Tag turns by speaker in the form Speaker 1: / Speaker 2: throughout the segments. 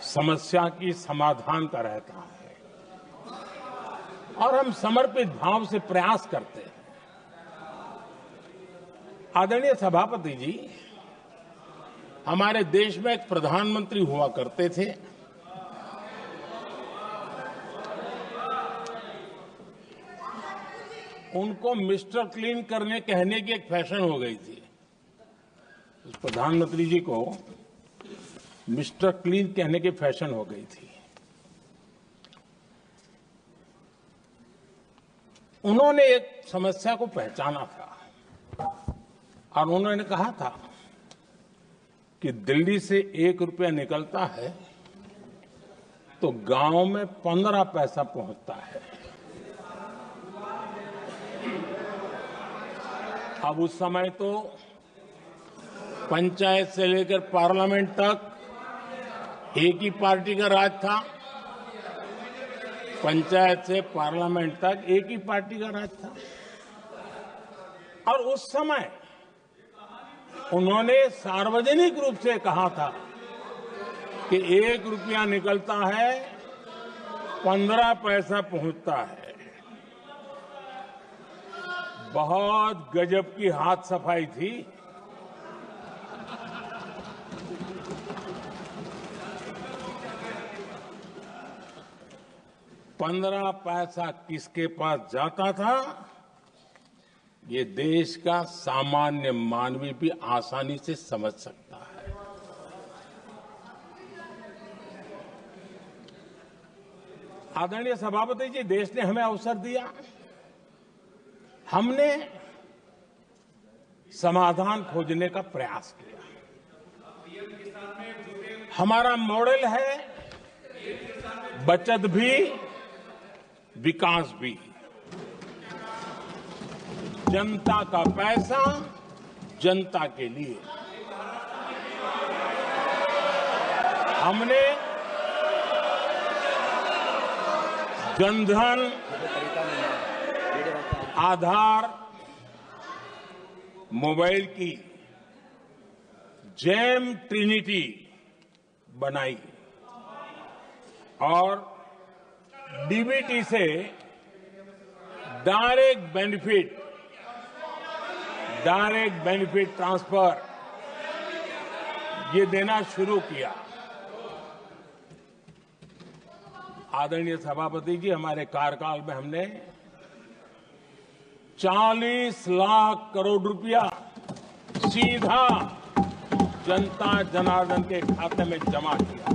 Speaker 1: समस्या की समाधान का रहता है और हम समर्पित भाव से प्रयास करते हैं। आदरणीय सभापति जी, हमारे देश में एक प्रधानमंत्री हुआ करते थे। उनको मिस्टर क्लीन करने कहने की एक फैशन हो गई थी। उस प्रधानमंत्री जी को मिस्टर क्लीन कहने की फैशन हो गई थी। उन्होंने एक समस्या को पहचाना था और उन्होंने कहा था कि दिल्ली से 1 रुपया निकलता है तो गांव में 15 पैसा पहुंचता है। अब उस समय तो पंचायत से लेकर पार्लियामेंट तक एक ही पार्टी का राज था। पंचायत से पार्लियामेंट तक एक ही पार्टी का राज था और उस समय उन्होंने सार्वजनिक रूप से कहा था कि 1 रुपया निकलता है 15 पैसा पहुंचता है। बहुत गजब की हाथ सफाई थी। पंद्रह पैसा किसके पास जाता था, ये देश का सामान्य मानवी भी आसानी से समझ सकता है। आदरणीय सभापति जी, देश ने हमें अवसर दिया, हमने समाधान खोजने का प्रयास किया। हमारा मॉडल है बचत भी विकास भी। जनता का पैसा जनता के लिए। हमने जनधन, आधार, मोबाइल की जेम ट्रिनिटी बनाई और डीबीटी से डायरेक्ट बेनिफिट ट्रांसफर ये देना शुरू किया। आदरणीय सभापति जी, हमारे कार्यकाल में हमने 40 लाख करोड़ रुपया सीधा जनता जनार्दन के खाते में जमा किया।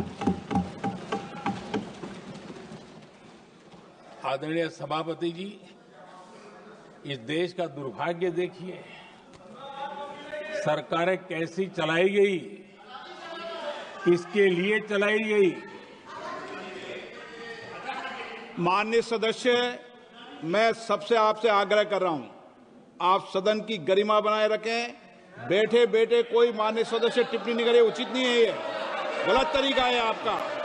Speaker 1: आदरणीय सभापति जी, इस देश का दुर्भाग्य देखिए, सरकारें कैसी चलाई गई, किसके लिए चलाई गई।
Speaker 2: माननीय सदस्य, मैं सबसे आपसे आग्रह कर रहा हूं, आप सदन की गरिमा बनाए रखें। बैठे बैठे कोई माननीय सदस्य टिप्पणी नहीं करे, उचित नहीं है, ये गलत तरीका है आपका।